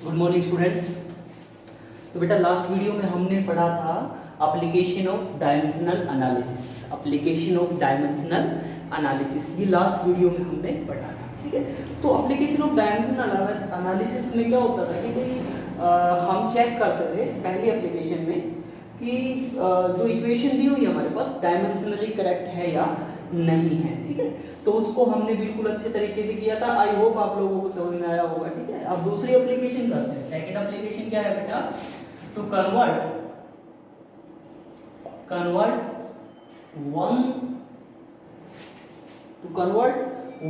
Good morning students. तो बेटा last video में हमने पढ़ा था application of dimensional analysis. Application of dimensional analysis ये लास्ट वीडियो में हमने पढ़ा था, ठीक है। तो एप्लीकेशन ऑफ डायमेंशनल एनालिसिस में क्या होता था कि भाई हम चेक करते थे पहली एप्लीकेशन में कि जो इक्वेशन दी हुई है हमारे पास डायमेंशनली करेक्ट है या नहीं है, ठीक है। तो उसको हमने बिल्कुल अच्छे तरीके से किया था। आई होप आप लोगों को समझ में आया होगा, ठीक है। अब दूसरी एप्लीकेशन करते हैं। सेकंड एप्लीकेशन क्या है बेटा? To convert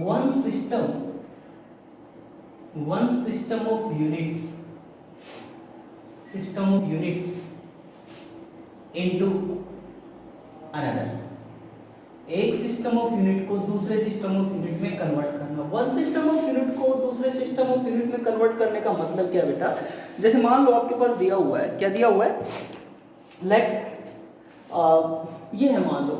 one system of units into another. एक सिस्टम ऑफ यूनिट को दूसरे सिस्टम ऑफ यूनिट में कन्वर्ट करना। वन सिस्टम ऑफ यूनिट को दूसरे सिस्टम ऑफ यूनिट में कन्वर्ट करने का मतलब क्या बेटा? जैसे मान लो आपके पास दिया हुआ है, क्या दिया हुआ है? ये है, मान लो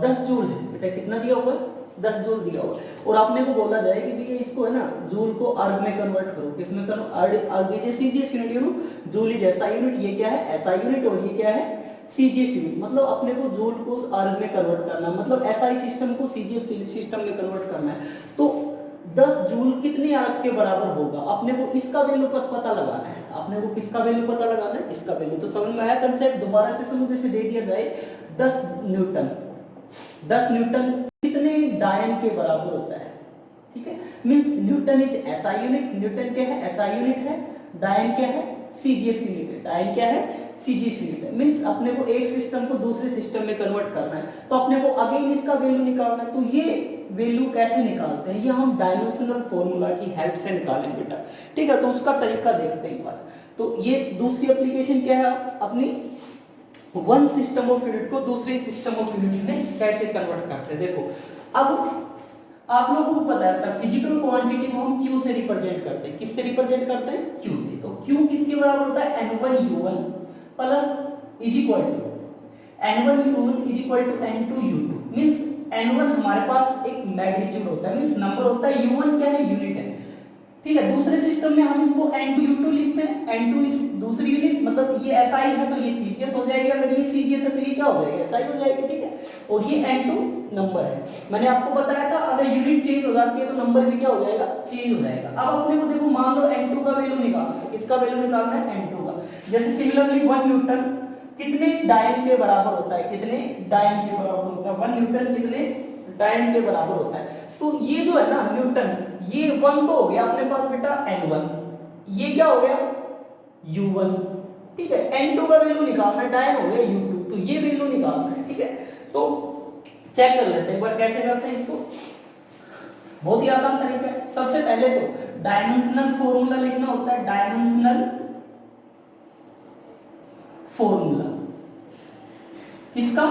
10 जूल है बेटा। कितना दिया हुआ है? 10 जूल दिया हुआ है। और आपने को बोला जाए कि भैया इसको है ना जूल को अर्ग में कन्वर्ट करो। किसमें करो? अर्ग CGS unit, joule is SI unit. ये क्या है? SI unit. और ये क्या है? CGS unit. मतलब अपने को जूल को अर्ग में कन्वर्ट करना है, मतलब एसआई सिस्टम को सीजीएस सिस्टम में कन्वर्ट करना है। तो 10 जूल कितने अर्ग के बराबर होगा? अपने को इसका वैल्यू पता लगाना है। अपने को किसका वैल्यू पता लगाना है? इसका वैल्यू। तो समझ में आया कंसेप्ट? दोबारा से सुनो। जैसे दे दिया जाए 10 न्यूटन कितने डायन के बराबर होता है, ठीक है। Means Newton is SI unit. Newton क्या है? एसआई यूनिट है। डायन क्या है? सीजीएस यूनिट है। डायन क्या है? सीजीएस यूनिट है। मींस अपने को एक सिस्टम को दूसरे सिस्टम में कन्वर्ट करना है, तो अपने को अगेन इसका वैल्यू निकालना है। तो ये वैल्यू कैसे निकालते हैं? ये हम डायमेंशनल फॉर्मूला की हेल्प से निकालेंगे बेटा, ठीक है। तो उसका तरीका देखते हैं एक बार। तो ये दूसरी एप्लीकेशन क्या है अपनी? वन सिस्टम ऑफ यूनिट को दूसरे सिस्टम ऑफ यूनिट में कैसे कन्वर्ट करते हैं। देखो, अब आप लोगों को पता है फिजिकल क्वांटिटी को हम क्यू से रिप्रेजेंट करते हैं। किससे रिप्रेजेंट करते हैं? क्यू से। तो क्यू किसके बराबर होता है? n1 u1 plus is equal to n1 u1 is equal to n2 u2। Means n1 हमारे पास एक मैग्नीट्यूड होता है, मींस नंबर होता है। u1 क्या है? यूनिट है, ठीक है। दूसरे सिस्टम में हम इसको n2 u2 लिखते हैं। n2 इज दूसरी यूनिट, मतलब ये SI है तो ये CGS हो जाएगी। अगर ये CGS है तो ये क्या हो जाएगा? SI हो जाएगी, ठीक है। और ये n2 नंबर है। मैंने आपको बताया था अगर यूनिट चेंज हो जाती है तो नंबर भी क्या हो जाएगा? चेंज हो जाएगा। अब अपने को देखो, मान लो n2 का वैल्यू निकालना है। किसका वैल्यू निकालना है? n2 का। जैसे सिमिलरली 1 न्यूटन कितने डायन के बराबर होता है? कितने डायन के बराबर होता है? 1 न्यूटन कितने डायन के बराबर होता है? तो ये जो है ना न्यूटन, ये 1 तो हो गया अपने पास बेटा n1। ये क्या हो गया? u1, ठीक है। n2 का वैल्यू निकालना है, डायन हो गया u2। तो ये वैल्यू निकालना है, ठीक है। तो चेक कर लेते हैं एक बार कैसे करते हैं इसको। बहुत ही आसान तरीका है। सबसे पहले तो डायमेंशनल फॉर्मूला लिखना होता है। डायमेंशनल फॉर्मूला किसका?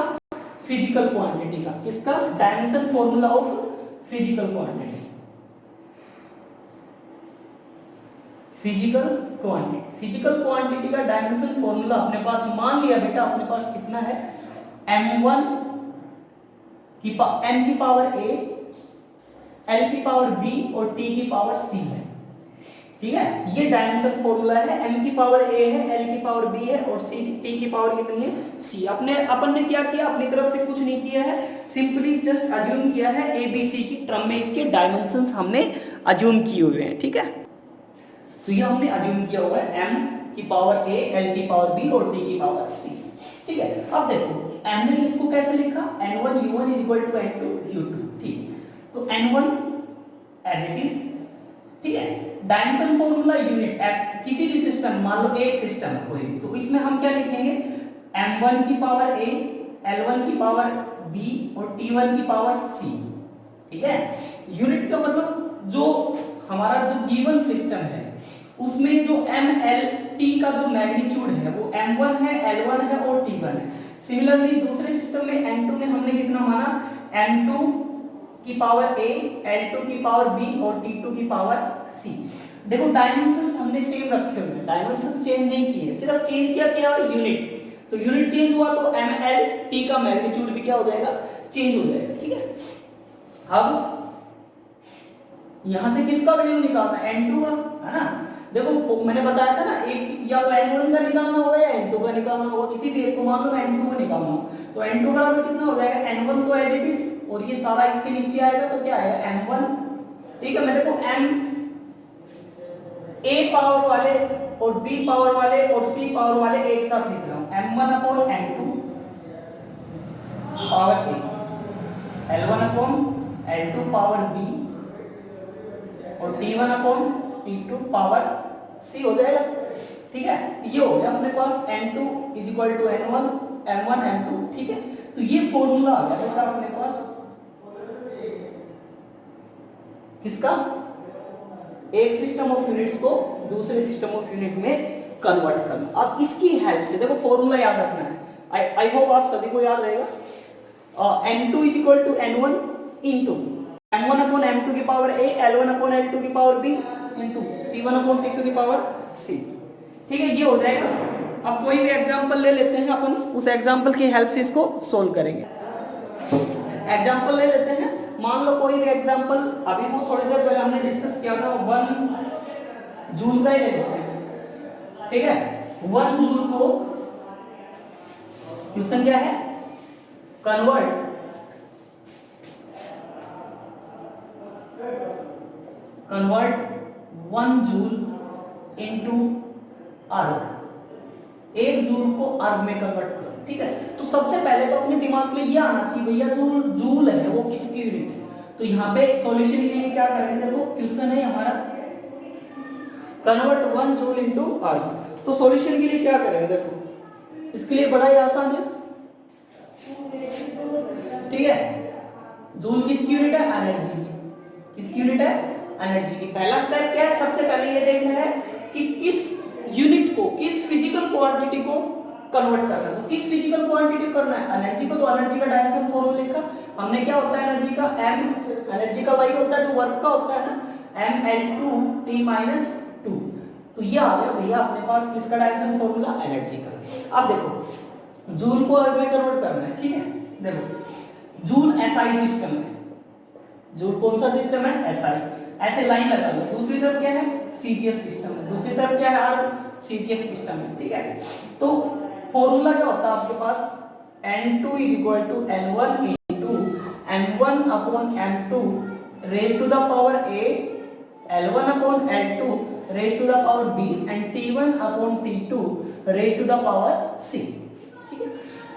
फिजिकल क्वांटिटी का। किसका? Dimension formula of physical quantity. Physical quantity का डायमेंशन फॉर्मूला अपने पास, मान लिया बेटा अपने पास कितना है? m1 की m की पावर a, l की पावर b और t की पावर c है, ठीक है। ये डायमेंशन फॉर्मूला है। m की पावर a है, l की पावर b है और t की पावर कितनी है? c। अपन ने क्या किया? अपनी तरफ से कुछ नहीं किया है, सिंपली जस्ट अज्यूम किया है। a b c की टर्म में इसके डायमेंशंस हमने अज्यूम किए हुए हैं, ठीक है। तो ये हमने अज्यूम किया हुआ है m की पावर a, l की पावर b और t की पावर c, ठीक है। अब देखो m ने इसको कैसे लिखा? n1 u1 is equal to n2 u2, ठीक। तो n1 एज इट इज, ठीक है। डायमेंशन फॉर्मूला यूनिट एस किसी भी सिस्टम, मान लो एक सिस्टम है कोई भी, तो इसमें हम क्या लिखेंगे? m1 की पावर a, l1 की पावर b और t1 की पावर c, ठीक है। यूनिट का मतलब जो हमारा जो गिवन सिस्टम है उसमें जो mlt का जो मैग्नीट्यूड है वो m1 है, l1 है और t1 है। सिमिलरली दूसरे सिस्टम में n2 में हमने कितना माना? m2 की पावर a, l2 की पावर b और t2 की पावर c। देखो डायमेंशंस हमने सेम रखे हुए हैं, डायमेंशंस चेंज नहीं किए, सिर्फ चेंज क्या यूनिट। तो यूनिट चेंज हुआ तो mlt का मैग्नीट्यूड भी क्या हो जाएगा? चेंज हो जाएगा, ठीक है। अब यहां से किसका वैल्यू निकालना है? n2 का, है ना। देखो मैंने बताया था ना, एक या तो n1 का निकालना होगा या n2 का निकालना होगा, किसी भी एक को मान लो n2 को निकालना हो, तो n2 बराबर कितना हो जाएगा, n1 तो एज इट इज, और ये सारा इसके नीचे आएगा तो क्या आएगा n1, ठीक है। मैं देखो m a पावर वाले और b पावर वाले और c पावर वाले एक साथ लिख रहा हूं, m1 upon n2 power a, l1 upon l2 power b और t1 upon t2 power c हो जाएगा, ठीक है। ये हो गया अपने पास n2 is equal to n1 m1 m2, ठीक है। तो ये फॉर्मूला आ गया बेटा अपने पास किसका, एक सिस्टम ऑफ यूनिट्स को दूसरे सिस्टम ऑफ यूनिट में कन्वर्ट करना। अब इसकी हेल्प से देखो फॉर्मूला याद रखना है, आई होप आप सभी को याद रहेगा। n2 is equal to n1 into m1 upon m2 की power a, l1 upon l2 की power b into t1 upon t2 की पावर c, ठीक है। ये हो जाएगा। अब कोई भी एग्जांपल ले लेते हैं अपन, उस एग्जांपल की हेल्प से इसको सोल्व करेंगे। एग्जांपल ले लेते हैं, मान लो कोई भी एग्जांपल, अभी वो थोड़ी देर पहले हमने डिस्कस किया था 1 जूल का ही ले लेते हैं, ठीक है। 1 जूल को क्वेश्चन क्या है, कन्वर्ट कन्वर्ट 1 जूल इनटू अर्ग, 1 जूल को अर्ग में कन्वर्ट करो, ठीक है। तो सबसे पहले तो अपने दिमाग में ये आना चाहिए भैया जूल है वो किसकी यूनिट है। तो यहाँ पे सॉल्यूशन के लिए क्या करेंगे, देखो क्वेश्चन है हमारा कन्वर्ट 1 जूल इनटू अर्ग, तो सॉल्यूशन के लिए क्या करेंगे, देखो इसके लिए बड़ा ही आसान है, ठीक है। जूल किसकी यूनिट है, एनर्जी की, किसकी यूनिट है, एनर्जी की। पहला स्टेप क्या है, सबसे पहले ये देखना है कि किस यूनिट को, किस फिजिकल क्वांटिटी को कन्वर्ट करना है। तो किस फिजिकल क्वांटिटी करना है, एनर्जी को। तो एनर्जी का डायरेक्शन फॉर्मूला लिखा हमने, क्या होता है एनर्जी का, m एनर्जी का वही होता है जो वर्क का होता है ना, mL2T-2। तो ये आ गया भैया अपने पास किसका डायरेक्शन फॉर्मूला, एनर्जी का। अब देखो जूल को अर्ग में कन्वर्ट करना है, ठीक है। देखो जूल एसआई सिस्टम है, जूल कौन सा सिस्टम है, एसआई, ऐसे लाइन लगा लो। दूसरी तरफ क्या है, सीजीएस सिस्टम है, दूसरी तरफ क्या है, अर्ग सीजीएस सिस्टम है, ठीक है। तो फॉर्मूला क्या होता है आपके पास, n2 is equal to n1 into m1 upon m2 raise to the power a, l1 upon l2 raise to the power b and t1 upon t2 raise to the power c, ठीक है।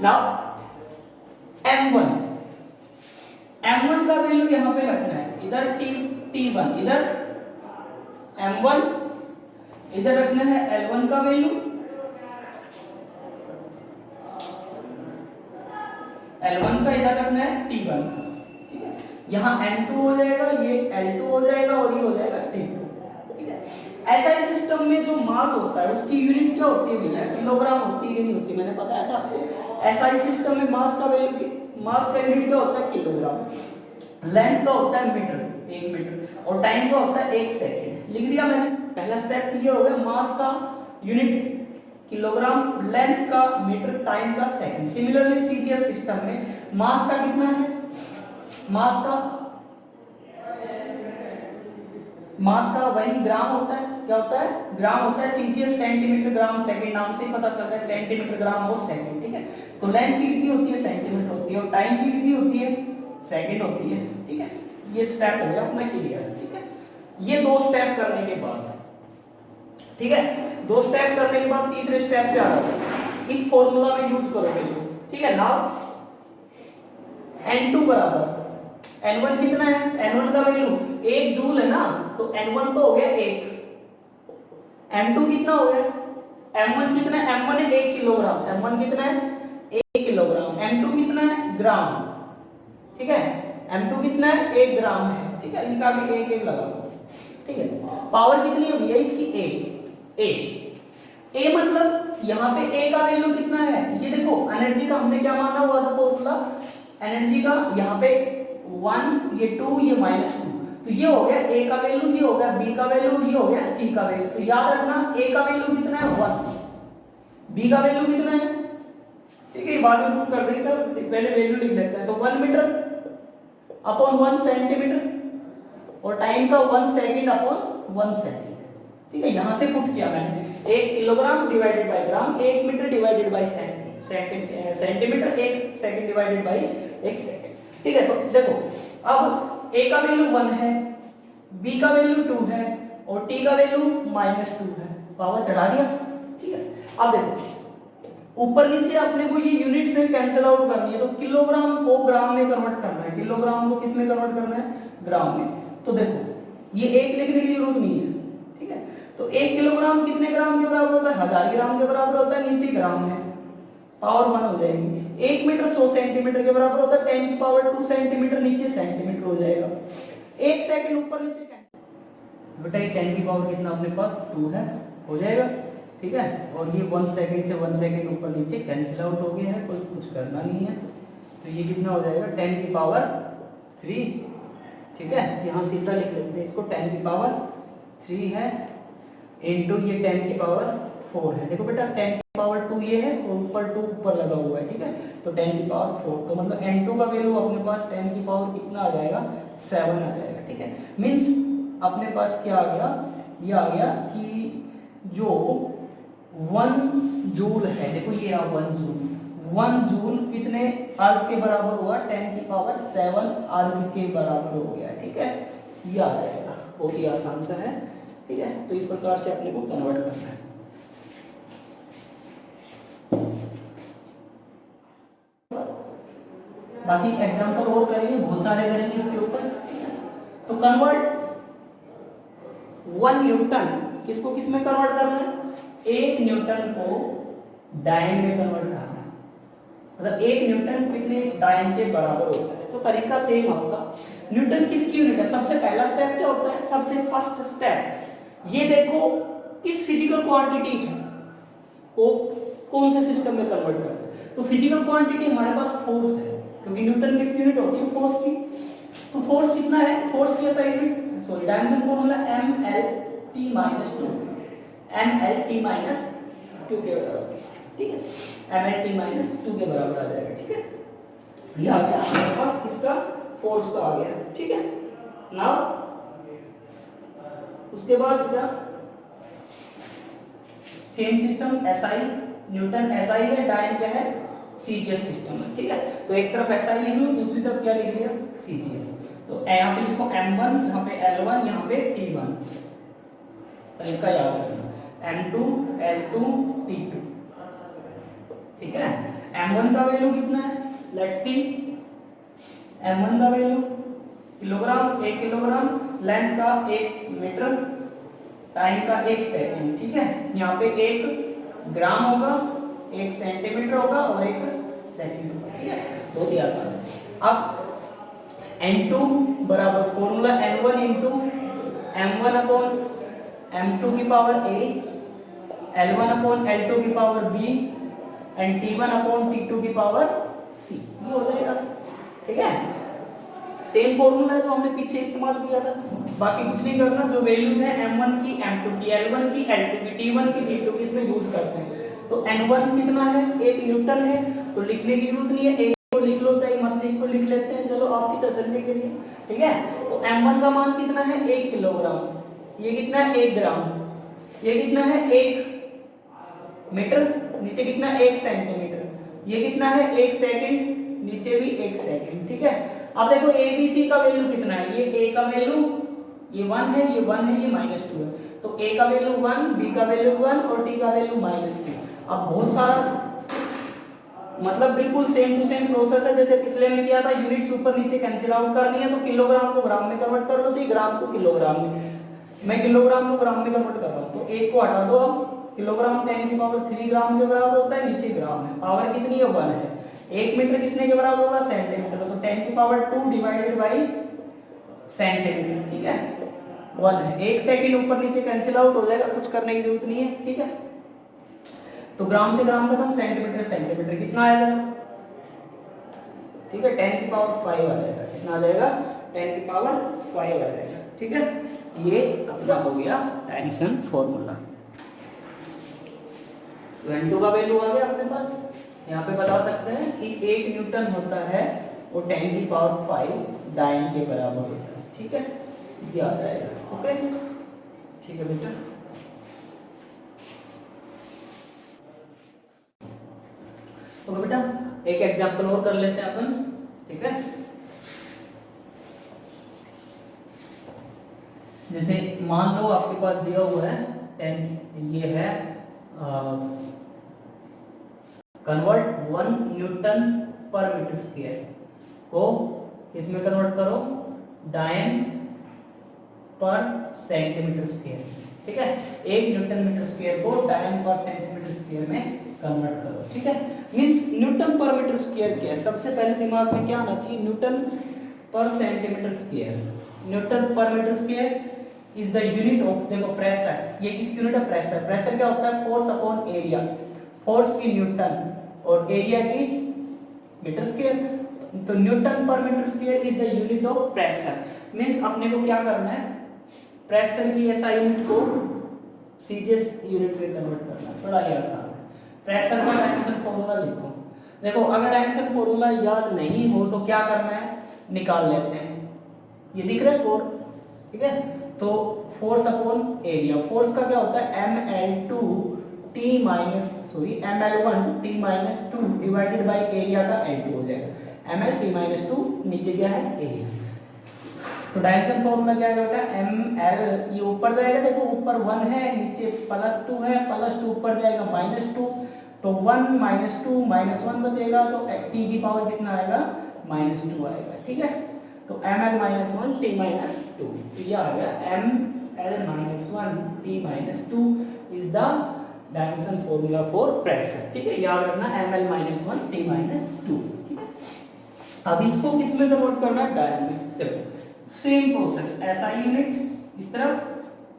Now m1 का value यहां पे रखना है, इधर t1, इधर m1, इधर रखना है l1 का वैल्यू, L1 का इधर रखना है T1, ठीक है। यहाँ N2 हो जाएगा, ये L2 हो जाएगा और ये हो जाएगा T2, ठीक है। ऐसा ही सिस्टम में जो मास होता है उसकी यूनिट क्या होती है भैया, किलोग्राम होती है, नहीं होती, मैंने बताया था आपको। ऐसा ही सिस्टम में मास का वैल्यू, मास का यूनिट क्या होता है, किलोग्राम। लेंथ का होता है मीटर, 1 मीटर, और टाइम का होता है 1 सेकंड। लिख दिया मैंने, पहला स्टेप ये हो गया, मास का यूनिट किलोग्राम, लेंथ का मीटर, टाइम का सेकंड। सिमिलरली सीजीएस सिस्टम में मास का कितना है, मास का वही ग्राम होता है, क्या होता है, ग्राम होता है। सीजीएस सेंटीमीटर ग्राम सेकंड नाम से ही पता चलता है, सेंटीमीटर ग्राम और सेकंड, ठीक है। तो लेंथ की कितनी होती है, सेंटीमीटर होती है, और टाइम की कितनी होती है, सेकंड होती है, ठीक है। ये स्टेप हो गया अपना क्लियर, ठीक है। ये 2 स्टेप करने के बाद, ठीक है, 2 स्टेप करने के बाद तीसरे स्टेप पे आ रहा है, इस फॉर्मूला में यूज करोगे, ठीक है। नाउ n2 बराबर n1 कितना है, n1 का वैल्यू 1 जूल है ना, तो n1 तो हो गया 1, m2 कितना हो गया, m1 कितना है, m1 है 1 किलोग्राम, m1 कितना है 1 किलोग्राम, m2 कितना है ग्राम, ठीक है। m2 कितना है 1 ग्राम है, ठीक है। इनका भी 1 लगा लो, ठीक है। पावर कितनी होगी इसकी, a मतलब यहाँ पे a का वैल्यू कितना है, ये देखो एनर्जी का हमने क्या माना हुआ था फॉर्मूला, एनर्जी का यहाँ पे 1, ये 2, ये -2, तो ये हो गया a का वैल्यू, ये हो गया b का वैल्यू, ये हो गया c का वैल्यू। तो याद रखना a का वैल्यू कितना है 1, b का वैल्यू कितना है, ठीक है। बाद में कर देंगे, चलो पहले वैल्यू लिख लेते हैं। तो 1 मीटर अपॉन 1 सेंटीमीटर, और टाइम का 1 सेकंड अपॉन 1 सेकंड, ठीक है, यहां से पुट किया मैंने 1 kilogram divided by gram, 1 metre divided by centimetre, 1 second divided by 1 second. ठीक है, तो देखो अब a का वैल्यू 1 है, b का वैल्यू 2 है और t का वैल्यू -2 है, पावर चढ़ा दिया। ठीक है, अब देखो ऊपर नीचे अपने को ये यूनिट से कैंसिल आउट करनी है, तो किलोग्राम को ग्राम में कन्वर्ट करना है, किलोग्राम को किस में कन्वर्ट करना है, ग्राम में। तो देखो ये 1 लिखने की जरूरत नहीं है, ठीक है, तो 1 किलोग्राम कितने ग्राम के बराबर होता है, 1000 ग्राम के बराबर होता है, नीचे ग्राम है, पावर 1 हो जाएगी। 1 मीटर 100 सेंटीमीटर के बराबर होता है, 10 की पावर 2 सेंटीमीटर, नीचे सेंटीमीटर हो जाएगा। 1 सेकंड ऊपर नीचे बेटा, ये 10 की पावर कितना अपने पास 2 है, हो जाएगा। ठीक है, और ये 1 सेकंड से 1 सेकंड ऊपर नीचे कैंसिल आउट हो गया है, कोई कुछ करना नहीं है, तो ये कितना हो जाएगा 10 की पावर 3। ठीक है, यहाँ सीधा लिख लेते हैं इसको, 10 की पावर 3 है इनटू ये 10 की पावर 4 है। देखो बेटा 10 की पावर 2 ये है और ऊपर 2 ऊपर लगा हुआ है। ठीक है, तो 10 की पावर 4, तो मतलब n2 का वैल्यू अपने पास 10 की पावर कितना आ जाएगा, 7 आ जाएगा। ठीक है, मींस अपने पास क्या आ गया, ये आ गया कि जो 1 जूल है, देखो ये रहा 1 जूल कितने अर्ग के बराबर हुआ, 10 की पावर 7 अर्ग के बराबर हो गया। ठीक है, ये आ जाएगा, बहुत ही आसान सा है। ठीक है, तो इस प्रकार से अपने को कन्वर्ट करना है। बाकी एग्जांपल और करेंगे, बहुत सारे करेंगे इसके ऊपर। ठीक है, तो कन्वर्ट 1 न्यूटन किसको किस में कन्वर्ट करना है, 1 न्यूटन को डायन में कन्वर्ट करना है, मतलब 1 न्यूटन कितने डायन के बराबर होता है। तो तरीका सेम आपका, न्यूटन किसकी यूनिट है, सबसे पहला स्टेप क्या होता है, सबसे फर्स्ट स्टेप ये देखो किस फिजिकल क्वांटिटी है को कौन से सिस्टम में कन्वर्ट करना है। तो फिजिकल क्वांटिटी हमारे पास फोर्स है, क्योंकि न्यूटन किसकी यूनिट होती है, फोर्स की। तो फोर्स कितना है, फोर्स की SI unit, sorry dimension formula mLT - 2, mLT - 2 के बराबर। ठीक है, mLT - 2 के बराबर आ जाएगा। ठीक है, ये आ गया हमारे पास किसका, फोर्स का आ गया। ठीक है, नाउ उसके बाद क्या, same system SI, Newton SI है, डायन क्या है, CGS सिस्टम है। ठीक है, तो एक तरफ SI लिख लो, दूसरी तरफ क्या लिख लिया, CGS। तो यहाँ पे लिखो M1, यहाँ पे L1, यहाँ पे T1, तरीका याद रखना, M2 L2 T2। ठीक है, M1 का वैल्यू कितना है, लेट्स सी, M1 का वैल्यू किलोग्राम, 1 किलोग्राम, लेंथ का 1 मीटर, टाइम का 1 सेकंड। ठीक है, यहाँ पे 1 ग्राम होगा, 1 सेंटीमीटर होगा और 1 सेकंड होगा। ठीक है, बहुत ही आसान है। अब n2 बराबर formula n1 into m1 upon m2 की power a, l1 upon l2 की power b and t1 upon t2 की पावर c, ये हो जाएगा। ठीक है, सेम फॉर्मूला है जो हमने पीछे इस्तेमाल किया था, बाकी कुछ नहीं करना, जो वैल्यूज है m1 की, m2 की, l1 की, l2 की, t1 की, t2 की, इसमें यूज करते हैं। तो n1 कितना है, 1 न्यूटन है, तो लिखने की जरूरत नहीं है, 1 को लिख लो, चाहे मत लिख को लिख लेते हैं, चलो आपकी तसल्ली के लिए। ठीक है, तो m1 का मान कितना है, 1 किलोग्राम, ये कितना है 1 ग्राम, ये कितना है 1 मीटर, नीचे कितना 1 सेंटीमीटर, ये कितना है 1 सेकंड, नीचे भी 1 सेकंड। ठीक है, अब देखो ABC का वैल्यू कितना है, ये A का वैल्यू ये 1 है, ये 1 है, ये -2 है, तो A का वैल्यू 1, B का वैल्यू 1 और T का वैल्यू -2। अब बहुत सारा मतलब बिल्कुल सेम टू सेम प्रोसेस है जैसे पिछले में किया था, यूनिट्स ऊपर नीचे कैंसिल आउट करनी है, तो किलोग्राम को ग्राम में कन्वर्ट कर लो, चाहिए ग्राम को किलोग्राम में, मैं किलोग्राम को ग्राम में कन्वर्ट कर रहा हूँ, तो 1 को हटा दो, अब किलोग्राम 10 की पावर 3 ग्राम के बराबर होता है, नीचे ग्राम है, पावर कितनी है 1 है, 1 मीटर कितने के बराबर होगा, सेंटीमीटर, तो 10 की पावर 2 डिवाइडेड बाई सेंटीमीटर। ठीक है, 1 है, 1 सेकंड ऊपर नीचे कैंसिल आउट हो जाएगा, कुछ करने की जरूरत नहीं है। ठीक है, तो ग्राम से ग्राम खत्म, सेंटीमीटर सेंटीमीटर कितना आएगा, ठीक है 10 की पावर 5 आ जाएगा, कितना आ जाएगा 10 की पावर 5 आ जाएगा। ठीक है, ये अपना हो गया डायरेक्शन फॉर्मूला। तो n2 का वैल्यू आ गया अपने पास, यहाँ पे बता सकते हैं कि 1 न्यूटन होता है वो 10 की पावर 5 डायन के बराबर होता है। ठीक है, ये आ जाएगा। ओके, ठीक है बेटा। तो बेटा एक एग्जांपल और कर लेते हैं अपन, ठीक है। जैसे मान लो आपके पास दिया हुआ है 10, ये है कन्वर्ट 1 न्यूटन पर मीटर स्क्वायर को इसमें कन्वर्ट करो डायन पर सेंटीमीटर स्क्वायर, ठीक है। 1 न्यूटन मीटर स्क्वायर को डायन पर सेंटीमीटर स्क्वायर में कन्वर्ट करो, ठीक है। मींस न्यूटन पर मीटर स्क्वायर क्या है, सबसे पहले दिमाग में क्या आना चाहिए, न्यूटन पर सेंटीमीटर स्क्वायर। न्यूटन पर metre square is the unit of, देखो प्रेशर, ये किसकी यूनिट है, प्रेशर। प्रेशर क्या होता है, फोर्स अपॉन एरिया, फोर्स की न्यूटन और एरिया की मीटर स्क्वायर। तो न्यूटन पर metre square is the unit of pressure. Means अपने को क्या करना है, प्रेशर की ऐसा यूनिट को सीजीएस यूनिट में कन्वर्ट करना है, थोड़ा ये आसान है। प्रेशर का डायमेंशन फॉर्मूला लिखो। देखो अगर डायमेंशन फॉर्मूला याद नहीं हो तो क्या करना है, निकाल लेते हैं। ये दिख रहा है कोड, ठीक है। तो फोर्स अपॉन एरिया, फोर्स का क्या होता है ml2 t minus sorry ml1 t minus 2 divided by area का L2 हो जाएगा। ml t माइनस 2 नीचे क्या है एरिया। तो डायमेंशन फॉर्मूला क्या होगा ml, ये ऊपर जाएगा, देखो ऊपर 1 है, नीचे +2 है, +2 ऊपर जाएगा -2, तो 1 -2 -1 बचेगा, तो t की पावर कितना आएगा -2 आएगा, ठीक है। तो ml -1 t -2, तो ये आ गया ml -1 t -2 is the dimension formula for pressure, ठीक है। याद रखना ml -1 t -2, ठीक है। अब इसको किस में कन्वर्ट करना है, डायन में। देखो सेम प्रोसेस, एसआई यूनिट इस तरफ,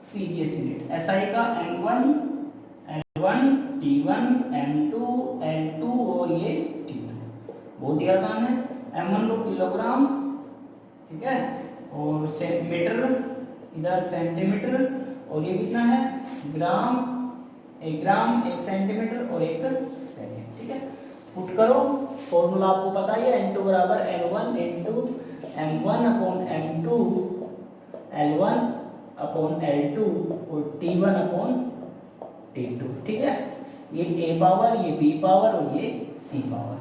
सीजीएस यूनिट। एसआई का n1 t1 n2 n2 और ये t2, बहुत ही आसान है। m1 को किलोग्राम, ठीक है, और मीटर, इधर सेंटीमीटर, और ये कितना है ग्राम, 1 ग्राम 1 सेंटीमीटर और 1 सेकंड, ठीक है। पुट करो, फॉर्मूला आपको पता ही है, n2 बराबर n1 into m1 upon m2 l1 upon l2 और t1 अपॉन t2, ठीक है। ये a पावर, ये b पावर और ये c पावर।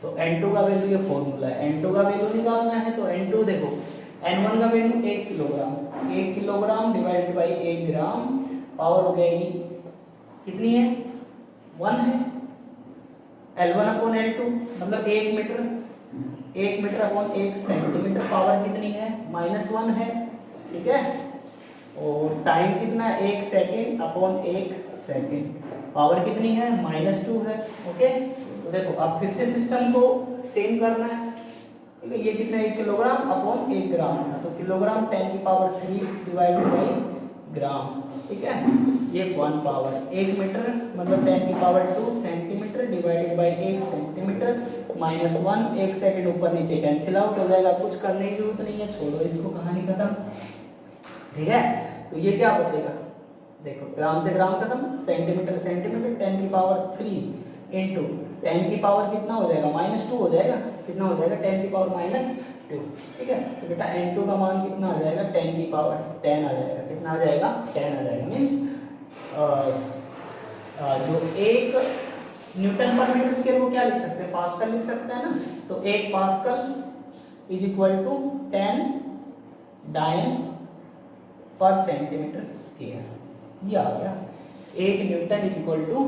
तो n2 का वैल्यू, ये फॉर्मूला है, n2 का वैल्यू निकालना है। तो n2 देखो, n1 का value 1 kilogram, 1 kilogram divided by 1 gram, power हो जाएगी कितनी है 1 है, l1 अपॉन l2 मतलब 1 metre, 1 metre upon 1 centimetre, power कितनी है -1 है, ठीक है। और टाइम कितना है 1 सेकंड अपॉन 1 सेकंड, पावर कितनी है -2 है, ओके। तो देखो अब फिर से सिस्टम को सेम करना है, ठीक है। ये कितना 1 किलोग्राम अपॉन 1 ग्राम था, तो किलोग्राम 10 की पावर 3 डिवाइडेड बाई ग्राम, ठीक है। ये 1 पावर, 1 मीटर मतलब 10 की power 2 centimetre divided by 1 centimetre -1, 1 second ऊपर नीचे कैंसिल आउट हो जाएगा, कुछ करने की जरूरत नहीं है, छोड़ो इसको, कहानी खत्म, ठीक है। तो ये क्या बचेगा, देखो ग्राम से ग्राम खत्म, सेंटीमीटर सेंटीमीटर, 10 की पावर 3 इंटू 10 की पावर कितना हो जाएगा -2 हो जाएगा, कितना हो जाएगा 10 की पावर -2, ठीक है। तो बेटा n2 का मान कितना आ जाएगा 10 की पावर 10 आ जाएगा, कितना आ जाएगा 10 आ जाएगा। मींस जो 1 न्यूटन पर मीटर स्क्वायर को क्या लिख सकते हैं, पास्कल लिख सकते हैं ना। तो 1 pascal is equal to 10 dyne पर सेंटीमीटर स्क्वायर, ये आ गया। 1 newton is equal to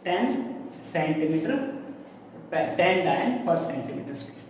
10 centimetre, 10 dyne पर सेंटीमीटर स्क्वायर।